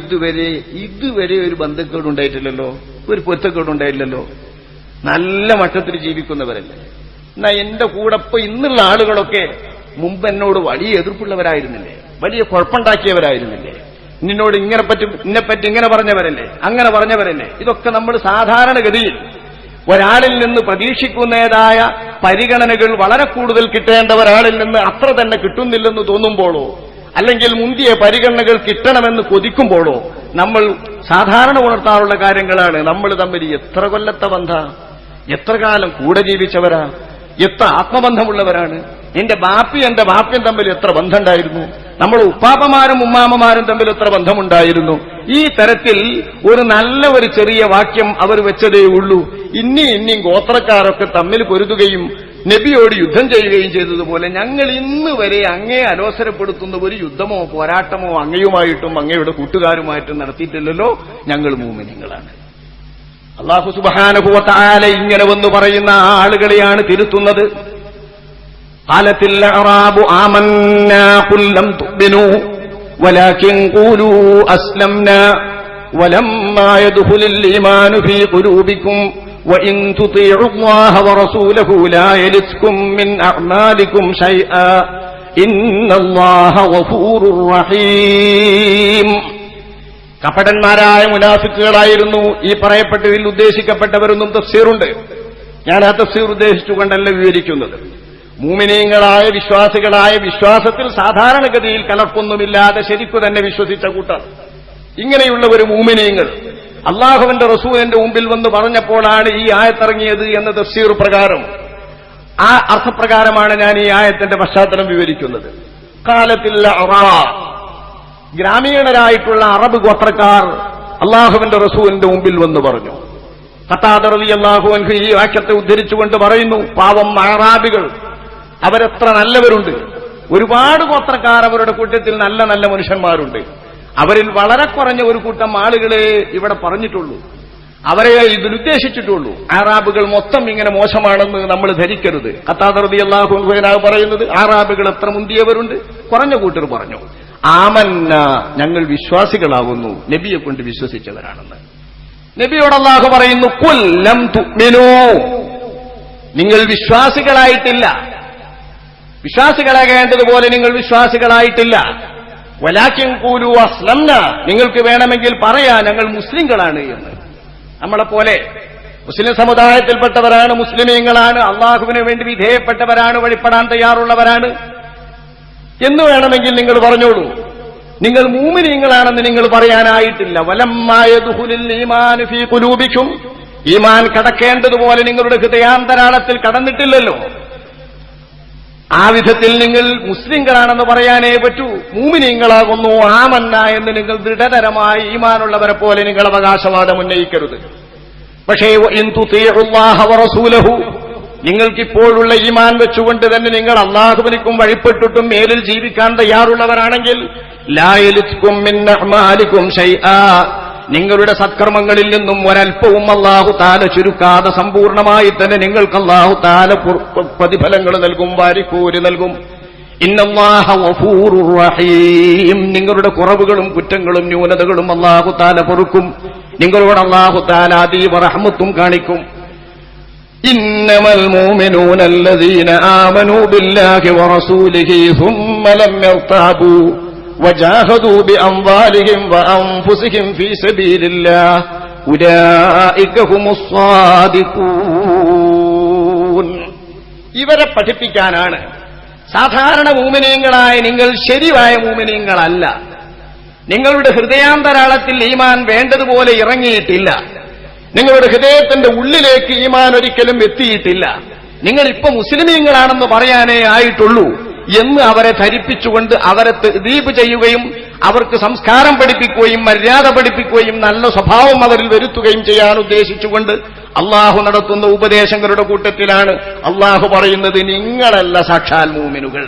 Speaker 1: ഇതുവരെ ഒരു ബന്ധക്കേടുണ്ടായിട്ടില്ലല്ലോ, ഒരു പൊരുത്തക്കേടുണ്ടായില്ലല്ലോ, നല്ല മട്ടത്തിൽ ജീവിക്കുന്നവരല്ലേ. എന്നാ എന്റെ കൂടെ ഇന്നുള്ള ആളുകളൊക്കെ മുമ്പ് എന്നോട് വലിയ എതിർപ്പുള്ളവരായിരുന്നില്ലേ, വലിയ കുഴപ്പമുണ്ടാക്കിയവരായിരുന്നില്ലേ, നിന്നോട് ഇന്നെപ്പറ്റി ഇങ്ങനെ പറഞ്ഞവരല്ലേ, അങ്ങനെ പറഞ്ഞവരല്ലേ. ഇതൊക്കെ നമ്മൾ സാധാരണഗതിയിൽ ഒരാളിൽ നിന്ന് പ്രതീക്ഷിക്കുന്നതായ പരിഗണനകൾ വളരെ കൂടുതൽ കിട്ടേണ്ട ഒരാളിൽ നിന്ന് അത്ര തന്നെ കിട്ടുന്നില്ലെന്ന് തോന്നുമ്പോഴോ അല്ലെങ്കിൽ മുന്തിയ പരിഗണനകൾ കിട്ടണമെന്ന് കൊതിക്കുമ്പോഴോ നമ്മൾ സാധാരണ ഉണർത്താറുള്ള കാര്യങ്ങളാണ്. നമ്മൾ തമ്മിൽ എത്ര കൊല്ലത്തെ ബന്ധ, എത്ര കാലം കൂടെ ജീവിച്ചവരാ, എത്ര ആത്മബന്ധമുള്ളവരാണ്, എന്റെ ബാപ്യം തമ്മിൽ എത്ര ബന്ധമുണ്ടായിരുന്നു, നമ്മൾ ഉപ്പാപ്പമാരും ഉമ്മാമ്മമാരും തമ്മിൽ എത്ര ബന്ധമുണ്ടായിരുന്നു. ഈ തരത്തിൽ ഒരു നല്ല ഒരു ചെറിയ വാക്യം അവർ വെച്ചതേ ഉള്ളൂ. ഇനിയും ഗോത്രക്കാരൊക്കെ തമ്മിൽ പൊരുതുകയും നബിയോട് യുദ്ധം ചെയ്യുകയും ചെയ്തതുപോലെ ഞങ്ങൾ ഇന്ന് വരെ അങ്ങയെ അലോസരപ്പെടുത്തുന്ന ഒരു യുദ്ധമോ പോരാട്ടമോ അങ്ങയുമായിട്ടും അങ്ങയുടെ കൂട്ടുകാരുമായിട്ടും നടത്തിയിട്ടില്ലല്ലോ, ഞങ്ങൾ മൂമിനീങ്ങളാണ്. അല്ലാഹു സുബ്ഹാനഹു വ തആല ഇങ്ങനെ വന്ന് പറയുന്ന ആളുകളെയാണ് തിരുത്തുന്നത്. ഖാലത്തിൽ അഅറാബു ആമന്നാ ഖുൽ ലം തുഅ്മിനൂ വലാകിൻ ഖൂലൂ അസ്ലംനാ വലമ്മാ യദ്ഖുലുൽ ഈമാനു ഫീ ഖുലൂബികും വഇൻ തുതീഉ അല്ലാഹ വറസൂലഹു ലാ യലിത്കും മിൻ അഅമാലികും ശൈആ ഇന്നല്ലാഹ ഗഫൂറുർ റഹീം. കപടന്മാരായ മുനാഫിക്കുകളായിരുന്നു ഈ പറയപ്പെട്ടതിൽ ഉദ്ദേശിക്കപ്പെട്ടവരെന്നും തഫ്സീറുണ്ട്. ഞാൻ ആ തഫ്സീർ ഉദ്ദേശിച്ചുകൊണ്ടല്ല വിവരിക്കുന്നത്. മൂമിനീങ്ങളായ വിശ്വാസികളായ വിശ്വാസത്തിൽ സാധാരണഗതിയിൽ കലർപ്പൊന്നുമില്ലാതെ ശരിക്കു തന്നെ വിശ്വസിച്ച കൂട്ടർ, ഇങ്ങനെയുള്ള ഒരു മൂമിനീങ്ങൾ അള്ളാഹുവിന്റെ റസൂലിന്റെ മുമ്പിൽ വന്ന് പറഞ്ഞപ്പോഴാണ് ഈ ആയത്തിറങ്ങിയത് എന്ന തഫ്സീർ പ്രകാരം, ആ അർത്ഥപ്രകാരമാണ് ഞാൻ ഈ ആയത്തിന്റെ പശ്ചാത്തലം വിവരിക്കുന്നത്. കാലത്തിൽ ഗ്രാമീണരായിട്ടുള്ള അറബ് ഗോത്രക്കാർ അള്ളാഹുവിന്റെ റസൂലിന്റെ മുമ്പിൽ വന്ന് പറഞ്ഞു. ഖതാദ റളിയല്ലാഹു അൻഹു ഈ വാക്യത്തെ ഉദ്ധരിച്ചുകൊണ്ട് പറയുന്നു, പാവം അറാബികൾ അവരെത്ര നല്ലവരുണ്ട്. ഒരുപാട് ഗോത്രക്കാർ അവരുടെ കൂട്ടത്തിൽ നല്ല നല്ല മനുഷ്യന്മാരുണ്ട്. അവരിൽ വളരെ കുറഞ്ഞ ഒരു കൂട്ടം ആളുകളെ ഇവിടെ പറഞ്ഞിട്ടുള്ളൂ, അവരെ ഇതിലുദ്ദേശിച്ചിട്ടുള്ളൂ. അറാബുകൾ മൊത്തം ഇങ്ങനെ മോശമാണെന്ന് നമ്മൾ ധരിക്കരുത്. ഖതാദ റളിയല്ലാഹു അൻഹു പറയുന്നത് അറാബുകൾ എത്ര മുന്തിയവരുണ്ട്, കുറഞ്ഞ കൂട്ടർ പറഞ്ഞു ആമന്ന, ഞങ്ങൾ വിശ്വാസികളാവുന്നു, നബിയെ കൊണ്ട് വിശ്വസിച്ചവരാണെന്ന്. നബിയോട് അല്ലാഹു പറയുന്നു, ഖുൽ ലം തുഅ്മിനൂ, നിങ്ങൾ വിശ്വാസികളായിട്ടില്ല, വിശ്വാസികളാകേണ്ടതുപോലെ നിങ്ങൾ വിശ്വാസികളായിട്ടില്ല. വലാകിൻ ഖൂലൂ അസ്ലംന, നിങ്ങൾക്ക് വേണമെങ്കിൽ പറയാ ഞങ്ങൾ മുസ്ലിങ്ങളാണ് എന്ന്. നമ്മളെപ്പോലെ മുസ്ലിം സമുദായത്തിൽപ്പെട്ടവരാണ്, മുസ്ലിമീങ്ങളാണ്, അള്ളാഹുവിന് വേണ്ടി വിധേയപ്പെട്ടവരാണ്, വഴിപ്പെടാൻ തയ്യാറുള്ളവരാണ് എന്ന് വേണമെങ്കിൽ നിങ്ങൾ പറഞ്ഞോളൂ. നിങ്ങൾ മൂമിനീങ്ങളാണെന്ന് നിങ്ങൾ പറയാനായിട്ടില്ല. വലമ്മാ യദ്ഖുലുൽ ഈമാനു ഫീ ഖുലൂബികും, ഈമാൻ കടക്കേണ്ടതുപോലെ നിങ്ങളുടെ ഹൃദയാന്തരാളത്തിൽ കടന്നിട്ടില്ലല്ലോ. ആ വിധത്തിൽ നിങ്ങൾ മുസ്ലിങ്ങളാണെന്ന് പറയാനേ പറ്റൂ. മൂമിനീങ്ങളാകുന്നു ആമന്ന എന്ന് നിങ്ങൾ ദൃഢതരമായി ഈമാനുള്ളവരെ പോലെ നിങ്ങൾ അവകാശവാദം ഉന്നയിക്കരുത്. പക്ഷേ ഇൻ തുതീഉ അല്ലാഹ വറസൂലഹു, നിങ്ങൾക്കിപ്പോഴുള്ള ഈമാൻ വെച്ചുകൊണ്ട് തന്നെ നിങ്ങൾ അല്ലാഹുവിനും വഴിപ്പെട്ടിട്ടും മേലിൽ ജീവിക്കാൻ തയ്യാറുള്ളവരാണെങ്കിൽ ലാ യലിത്കും മിൻ അഅമാലികും ശൈആ, നിങ്ങളുടെ സത്കർമ്മങ്ങളിൽ നിന്നും ഒരൽപ്പവും അല്ലാഹു തആല ചുരുക്കാതെ സമ്പൂർണമായി തന്നെ നിങ്ങൾക്ക് അല്ലാഹു തആല പ്രതിഫലങ്ങൾ നൽകും, വാരിക്കൂരി നൽകും. ഇന്നല്ലാഹ ഗഫൂറുർ റഹീം, നിങ്ങളുടെ കുറവുകളും കുറ്റങ്ങളും ന്യൂനതകളും അല്ലാഹു തആല പൊറുക്കും, നിങ്ങളോട് അല്ലാഹു തആല അതീവ റഹ്മത്തും കാണിക്കും. ഇന്നമൽ മുഅ്മിനൂന അല്ലദീന ആമനൂ ബില്ലാഹി വറസൂലിഹി സുമ്മ ലം യർതാബൂ വജാഹദൂ ബിഅംവാലിഹിം വഅൻഫുസിഹിം ഫീ സബീലില്ലാഹ് ഉലൈക ഹുമുസ് സ്വാദിഖൂൻ. ഇവരെ പഠിപ്പിക്കാനാണ്
Speaker 2: സാധാരണ മൂമിനീങ്ങളായ നിങ്ങൾ ശരിയായ മൂമിനീങ്ങളല്ല. നിങ്ങളുടെ ഹൃദയാന്തരാളത്തിൽ ഈമാൻ വേണ്ടതുപോലെ ഇറങ്ങിയിട്ടില്ല. നിങ്ങളുടെ ഹൃദയത്തിന്റെ ഉള്ളിലേക്ക് ഈമാൻ ഒരിക്കലും എത്തിയിട്ടില്ല. നിങ്ങളിപ്പോ മുസ്ലിമീങ്ങളാണെന്ന് പറയാനേ ആയിട്ടുള്ളൂ എന്ന് അവരെ ധരിപ്പിച്ചുകൊണ്ട് അവരെ തദ്ദീബ് ചെയ്യുകയും അവർക്ക് സംസ്കാരം പഠിപ്പിക്കുകയും മര്യാദ പഠിപ്പിക്കുകയും നല്ല സ്വഭാവം അവരിൽ വരുത്തുകയും ചെയ്യാൻ ഉദ്ദേശിച്ചുകൊണ്ട് അള്ളാഹു നടത്തുന്ന ഉപദേശങ്ങളുടെ കൂട്ടത്തിലാണ് അള്ളാഹു പറയുന്നത്, നിങ്ങളല്ല സാക്ഷാൽ മൂമിനുകൾ.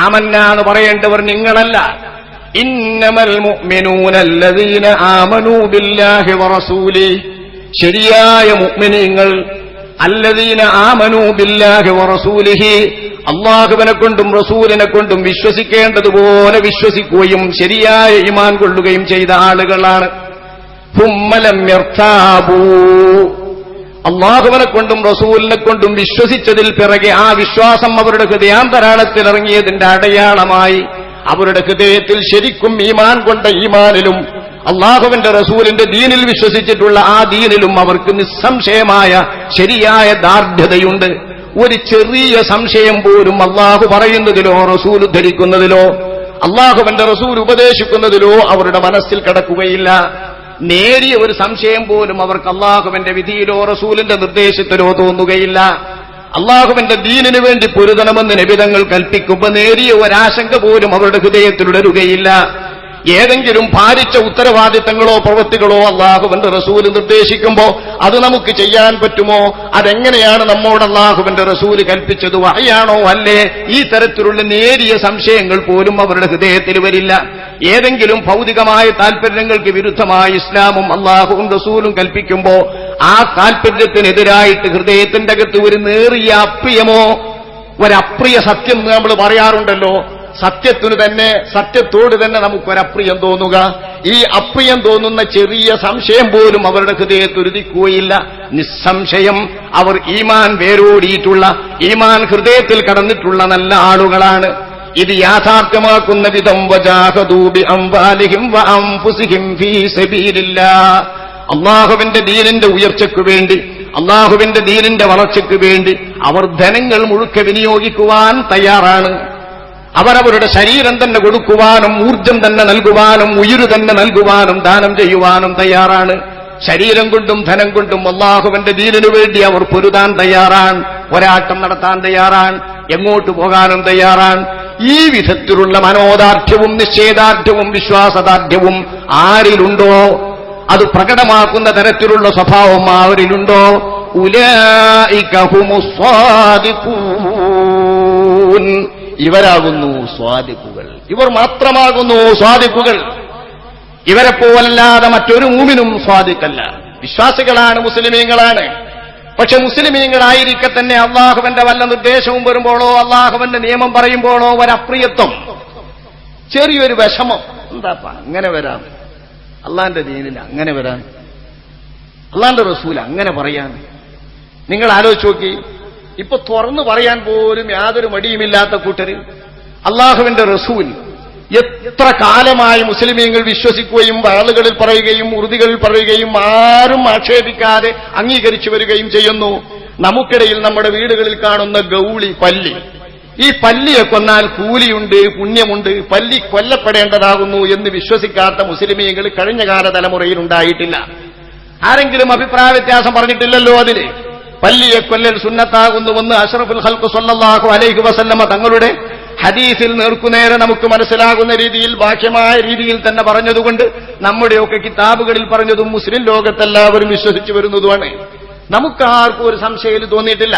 Speaker 2: ആമന്ന എന്ന് പറയേണ്ടവർ നിങ്ങളല്ല. ഇന്നമൽ മുഅ്മിനൂന അല്ലദീന ആമനൂ ബില്ലാഹി വറസൂലിഹി, ശരിയായ മുഅ്മിനീങ്ങൾ അല്ലദീന ആമനൂ ബില്ലാഹി വറസൂലിഹി, അള്ളാഹുവിനെ കൊണ്ടും റസൂലിനെ കൊണ്ടും വിശ്വസിക്കേണ്ടതുപോലെ വിശ്വസിക്കുകയും ശരിയായ ഈമാൻ കൊള്ളുകയും ചെയ്ത ആളുകളാണ്. ഫുമ്മലം യർതാബൂ, അള്ളാഹുവിനെ കൊണ്ടും റസൂലിനെ കൊണ്ടും വിശ്വസിച്ചതിൽ പിറകെ ആ വിശ്വാസം അവരുടെ ഹൃദയാന്തരാളത്തിൽ ഇറങ്ങിയതിന്റെ അടയാളമായി അവരുടെ ഹൃദയത്തിൽ ശരിക്കും ഈമാൻ കൊണ്ട ഈമാനിലും അള്ളാഹുവിന്റെ റസൂലിന്റെ ദീനിൽ വിശ്വസിച്ചിട്ടുള്ള ആ ദീനിലും അവർക്ക് നിസ്സംശയമായ ശരിയായ ദാർഢ്യതയുണ്ട്. ഒരു ചെറിയ സംശയം പോലും അള്ളാഹു പറയുന്നതിലോ റസൂൽ ഉദ്ധരിക്കുന്നതിലോ അള്ളാഹുവിന്റെ റസൂൽ ഉപദേശിക്കുന്നതിലോ അവരുടെ മനസ്സിൽ കിടക്കുകയില്ല. നേരിയ ഒരു സംശയം പോലും അവർക്ക് അള്ളാഹുവിന്റെ വിധിയിലോ റസൂലിന്റെ നിർദ്ദേശത്തിലോ തോന്നുകയില്ല. അള്ളാഹുവിന്റെ ദീനിനു വേണ്ടി പൊരുതണമെന്ന് നബിതങ്ങൾ കൽപ്പിക്കുമ്പോൾ നേരിയ ഒരാശങ്ക പോലും അവരുടെ ഹൃദയത്തിൽ ഉടരുകയില്ല. ഏതെങ്കിലും ഭാരിച്ച ഉത്തരവാദിത്തങ്ങളോ പ്രവൃത്തികളോ അള്ളാഹുവിന്റെ റസൂല് നിർദ്ദേശിക്കുമ്പോ അത് നമുക്ക് ചെയ്യാൻ പറ്റുമോ, അതെങ്ങനെയാണ് നമ്മോട് അള്ളാഹുവിന്റെ റസൂല് കൽപ്പിച്ചത്, വഹയാണോ അല്ലേ, ഈ തരത്തിലുള്ള നേരിയ സംശയങ്ങൾ പോലും അവരുടെ ഹൃദയത്തിൽ വരില്ല. ഏതെങ്കിലും ഭൗതികമായ താൽപര്യങ്ങൾക്ക് വിരുദ്ധമായി ഇസ്ലാമും അള്ളാഹുവും റസൂലും കൽപ്പിക്കുമ്പോ ആ താൽപര്യത്തിനെതിരായിട്ട് ഹൃദയത്തിന്റെ അകത്ത് ഒരു നേറിയ അപ്രിയമോ ഒരപ്രിയ സത്യം നമ്മൾ പറയാറുണ്ടല്ലോ, സത്യത്തിനു തന്നെ സത്യത്തോട് തന്നെ നമുക്കൊരപ്രിയം തോന്നുക. ഈ അപ്രിയം തോന്നുന്ന ചെറിയ സംശയം പോലും അവരുടെ ഹൃദയത്തിൽ ഉദിക്കുകയില്ല. നിസ്സംശയം അവർ ഈമാൻ വേരോടിയിട്ടുള്ള, ഈമാൻ ഹൃദയത്തിൽ കടന്നിട്ടുള്ള നല്ല ആളുകളാണ്. ഇത് യാഥാർത്ഥ്യമാക്കുന്ന വിധം വജാഹദൂ ബിഅംവാലിഹിം വഅൻഫുസിഹിം ഫീ സബീലില്ലാഹ്, അള്ളാഹുവിന്റെ ദീനിന്റെ ഉയർച്ചയ്ക്കു വേണ്ടി, അള്ളാഹുവിന്റെ ദീനിന്റെ വളർച്ചയ്ക്കു വേണ്ടി അവർ ധനങ്ങൾ മുഴുക്കെ വിനിയോഗിക്കുവാൻ തയ്യാറാണ്. അവരവരുടെ ശരീരം തന്നെ കൊടുക്കുവാനും ഊർജം തന്നെ നൽകുവാനും ഉയിര് തന്നെ നൽകുവാനും ദാനം ചെയ്യുവാനും തയ്യാറാണ്. ശരീരം കൊണ്ടും ധനം കൊണ്ടും അള്ളാഹുവിന്റെ ദീനിനു വേണ്ടി അവർ പൊരുതാൻ തയ്യാറാണ്, പോരാട്ടം നടത്താൻ തയ്യാറാണ്, എങ്ങോട്ട് പോകാനും തയ്യാറാണ്. ഈ വിധത്തിലുള്ള മനോദാർഢ്യവും നിശ്ചയദാർഢ്യവും വിശ്വാസദാർഢ്യവും ആരിലുണ്ടോ, അത് പ്രകടമാക്കുന്ന തരത്തിലുള്ള സ്വഭാവം അവരിലുണ്ടോ, ഉലൈക ഹുമുസ് സ്വാദിഖൂൻ, ഇവരാകുന്നു സ്വാദിഖുകൾ. ഇവർ മാത്രമാകുന്നു സ്വാദിഖുകൾ. ഇവരെ പോലല്ലാതെ മറ്റൊരു മൂമിനും സ്വാദിഖല്ല. വിശ്വാസികളാണ്, മുസ്ലിമീങ്ങളാണ്. പക്ഷെ മുസ്ലിമീങ്ങളായിരിക്കെ തന്നെ അള്ളാഹുവിന്റെ വല്ല നിർദ്ദേശവും വരുമ്പോഴോ അള്ളാഹുവിന്റെ നിയമം പറയുമ്പോഴോ ഒരപ്രിയത്വം, ചെറിയൊരു വിഷമം. എന്താപ്പാ അങ്ങനെ വരാം, അള്ളാന്റെ ദീനിൽ അങ്ങനെ വരാൻ, അള്ളാന്റെ റസൂൽ അങ്ങനെ പറയാൻ. നിങ്ങൾ ആലോചിച്ച് നോക്കി, ഇപ്പൊ തുറന്നു പറയാൻ പോലും യാതൊരു മടിയുമില്ലാത്ത കൂട്ടര് അള്ളാഹുവിന്റെ റസൂൽ എത്ര കാലമായി മുസ്ലിമീങ്ങൾ വിശ്വസിക്കുകയും ആളുകളിൽ പറയുകയും ഉറുദികളിൽ പറയുകയും ആരും ആക്ഷേപിക്കാതെ അംഗീകരിച്ചു വരികയും ചെയ്യുന്നു. നമുക്കിടയിൽ നമ്മുടെ വീടുകളിൽ കാണുന്ന ഗൗളി, പല്ലി, ഈ പല്ലിയെ കൊന്നാൽ കൂലിയുണ്ട്, പുണ്യമുണ്ട്, പല്ലി കൊല്ലപ്പെടേണ്ടതാകുന്നു എന്ന് വിശ്വസിക്കാത്ത മുസ്ലിമീങ്ങൾ കഴിഞ്ഞ കാല തലമുറയിൽ ഉണ്ടായിട്ടില്ല. ആരെങ്കിലും അഭിപ്രായ വ്യത്യാസം പറഞ്ഞിട്ടില്ലല്ലോ. അതില് പല്ലിയെ കൊല്ലൽ സുന്നത്താകുന്നുവെന്ന് അഷ്റഫുൽ ഖൽഖ് സ്വല്ലല്ലാഹു അലൈഹി വസല്ലമ തങ്ങളുടെ ഹദീസിൽ നേർക്കുനേരെ നമുക്ക് മനസ്സിലാകുന്ന രീതിയിൽ ബാഹ്യമായ രീതിയിൽ തന്നെ പറഞ്ഞതുകൊണ്ട് നമ്മുടെയൊക്കെ കിതാബുകളിൽ പറഞ്ഞതും മുസ്ലിം ലോകത്തെല്ലാവരും വിശ്വസിച്ചു വരുന്നതുമാണ്. നമുക്കാർക്കും ഒരു സംശയം തോന്നിയിട്ടില്ല.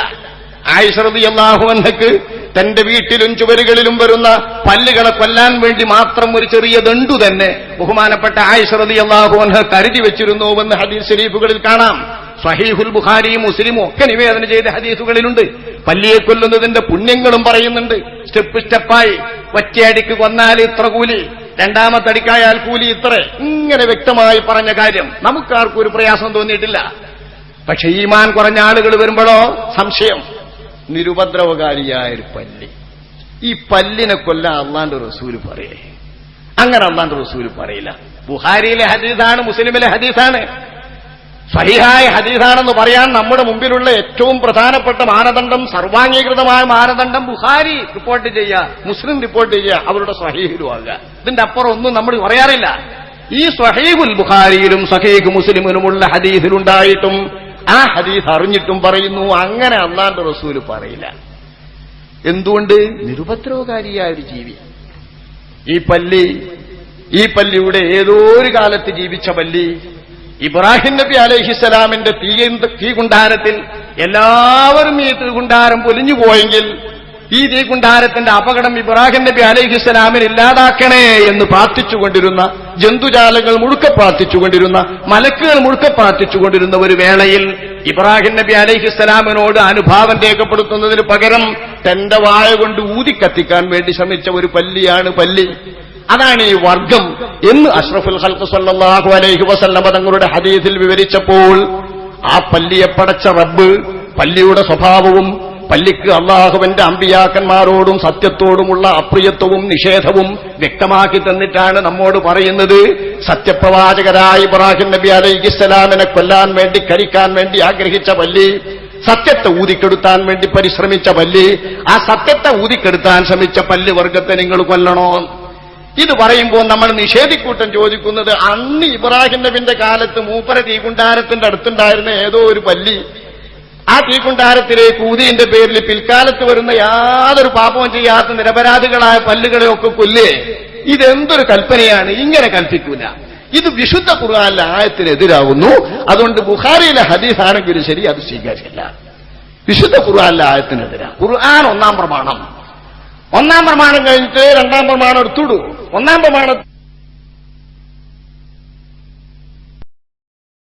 Speaker 2: ആയിഷ റളിയല്ലാഹു അൻഹയ്ക്ക് തന്റെ വീട്ടിലും ചുവരുകളിലും വരുന്ന പല്ലുകളെ കൊല്ലാൻ വേണ്ടി മാത്രം ഒരു ചെറിയ ദണ്ഡു തന്നെ ബഹുമാനപ്പെട്ട ആയിഷ റളിയല്ലാഹു അൻഹ കരുതി വെച്ചിരുന്നുവെന്ന് ഹദീസ് ശരീഫുകളിൽ കാണാം. സ്വഹീഹുൽ ബുഖാരിയും മുസ്ലിമും ഒക്കെ നിവേദനം ചെയ്ത ഹദീസുകളിലുണ്ട്. പല്ലിയെ കൊല്ലുന്നതിന്റെ പുണ്യങ്ങളും പറയുന്നുണ്ട്. സ്റ്റെപ്പ് സ്റ്റെപ്പായി ഒറ്റയടിക്ക് കൊന്നാൽ ഇത്ര കൂലി, രണ്ടാമത്തെ അടിക്കായാൽ കൂലി ഇത്ര, ഇങ്ങനെ വ്യക്തമായി പറഞ്ഞ കാര്യം നമുക്കാർക്കും ഒരു പ്രയാസം തോന്നിയിട്ടില്ല. പക്ഷെ ഈമാൻ കുറഞ്ഞ ആളുകൾ വരുമ്പോഴോ സംശയം. നിരുപദ്രവകാരിയായ ഒരു പല്ലി, ഈ പല്ലിനെ കൊല്ലാൻ അള്ളാന്റെ റസൂല് പറയേ? അങ്ങനെ അള്ളാന്റെ റസൂല് പറയില്ല. ബുഖാരിയിലെ ഹദീസാണ്, മുസ്ലിമിലെ ഹദീസാണ്. സ്വഹീഹായ ഹദീസാണെന്ന് പറയാൻ നമ്മുടെ മുമ്പിലുള്ള ഏറ്റവും പ്രധാനപ്പെട്ട മാനദണ്ഡം, സർവാംഗീകൃതമായ മാനദണ്ഡം ബുഖാരി റിപ്പോർട്ട് ചെയ്യുക, മുസ്ലിം റിപ്പോർട്ട് ചെയ്യുക, അവരുടെ സ്വഹീഹിലും ആകുക. ഇതിന്റെ അപ്പുറം ഒന്നും നമ്മൾ പറയാറില്ല. ഈ സ്വഹീഹുൽ ബുഖാരിയിലും സ്വഹീഹ് മുസ്ലിമിലുമുള്ള ഹദീസിലുണ്ടായിട്ടും ആ ഹദീസ് അറിഞ്ഞിട്ടും പറയുന്നു അങ്ങനെ അല്ലാഹുവിന്റെ റസൂൽ പറയില്ല. എന്തുകൊണ്ട്? നിരുപദ്രവകാരിയായ ഒരു ജീവി. ഈ പല്ലിയുടെ ഏതോ ഒരു കാലത്ത് ജീവിച്ച പല്ലി ഇബ്രാഹിം നബി അലൈഹിസ്സലാമിന്റെ തീകുണ്ടാരത്തിൽ എല്ലാവരും ഈ തീകുണ്ടാരം പൊലിഞ്ഞു പോയെങ്കിൽ ഈ തീകുണ്ടാരത്തിന്റെ അപകടം ഇബ്രാഹിം നബി അലൈഹിസ്സലാമിന് ഇല്ലാതാക്കണേ എന്ന് പ്രാർത്ഥിച്ചുകൊണ്ടിരുന്ന, ജന്തുജാലങ്ങൾ മുഴുക്കെ പ്രാർത്ഥിച്ചുകൊണ്ടിരുന്ന, മലക്കുകൾ മുഴുക്കെ പ്രാർത്ഥിച്ചുകൊണ്ടിരുന്ന ഒരു വേളയിൽ ഇബ്രാഹിം നബി അലൈഹിസ്സലാമിനോട് അനുഭാവം രേഖപ്പെടുത്തുന്നതിന് പകരം തന്റെ വായ കൊണ്ട് ഊതിക്കത്തിക്കാൻ വേണ്ടി ശ്രമിച്ച ഒരു പല്ലിയാണ് പല്ലി. അതാണ് ഈ വർഗം എന്ന് അഷ്റഫുൽ ഖൽഖ് സ്വല്ലല്ലാഹു അലൈഹി വസല്ലം തങ്ങളുടെ ഹദീസിൽ വിവരിച്ചപ്പോൾ ആ പല്ലിയെ പടച്ച റബ്ബ് പല്ലിയുടെ സ്വഭാവവും പല്ലിക്ക് അള്ളാഹുവിന്റെ അമ്പിയാക്കന്മാരോടും സത്യത്തോടുമുള്ള അപ്രിയത്വവും നിഷേധവും വ്യക്തമാക്കി തന്നിട്ടാണ് നമ്മോട് പറയുന്നത്. സത്യപ്രവാചകരായ ഇബ്രാഹിം നബി അലൈഹിസ്സലാമിനെ കൊല്ലാൻ വേണ്ടി, കരിക്കാൻ വേണ്ടി ആഗ്രഹിച്ച പല്ലി, സത്യത്തെ ഊതിക്കെടുത്താൻ വേണ്ടി പരിശ്രമിച്ച പല്ലി, ആ സത്യത്തെ ഊതിക്കെടുത്താൻ ശ്രമിച്ച പല്ലി വർഗത്തെ നിങ്ങൾ കൊല്ലണോ? ഇത് പറയുമ്പോൾ നമ്മൾ നിഷേധിക്കൂട്ടം ചോദിക്കുന്നത്, അന്ന് ഇബ്രാഹിം നബിന്റെ കാലത്ത് മൂപ്പര തീകുണ്ടാരത്തിന്റെ അടുത്തുണ്ടായിരുന്ന ഏതോ ഒരു പല്ലി ആ തീകുണ്ടാരത്തിലേക്ക് ഊതിന്റെ പേരിൽ പിൽക്കാലത്ത് വരുന്ന യാതൊരു പാപവും ചെയ്യാത്ത നിരപരാധികളായ പല്ലുകളെയൊക്കെ കൊല്ലേ? ഇതെന്തൊരു കൽപ്പനയാണ്? ഇങ്ങനെ കൽപ്പിക്കൂല. ഇത് വിശുദ്ധ ഖുർആനിലെ ആയത്തിനെതിരാകുന്നു. അതുകൊണ്ട് ബുഖാരിയിലെ ഹദീസാണെങ്കിലും ശരി, അത് സ്വീകാര്യല്ല. വിശുദ്ധ ഖുർആനിലെ ആയത്തിനെതിരാ. ഖുർആൻ ഒന്നാം പ്രമാണം കഴിഞ്ഞിട്ട് രണ്ടാം പ്രമാണം എടുത്തുവിടൂ. ഒന്നാം പ്രമാണം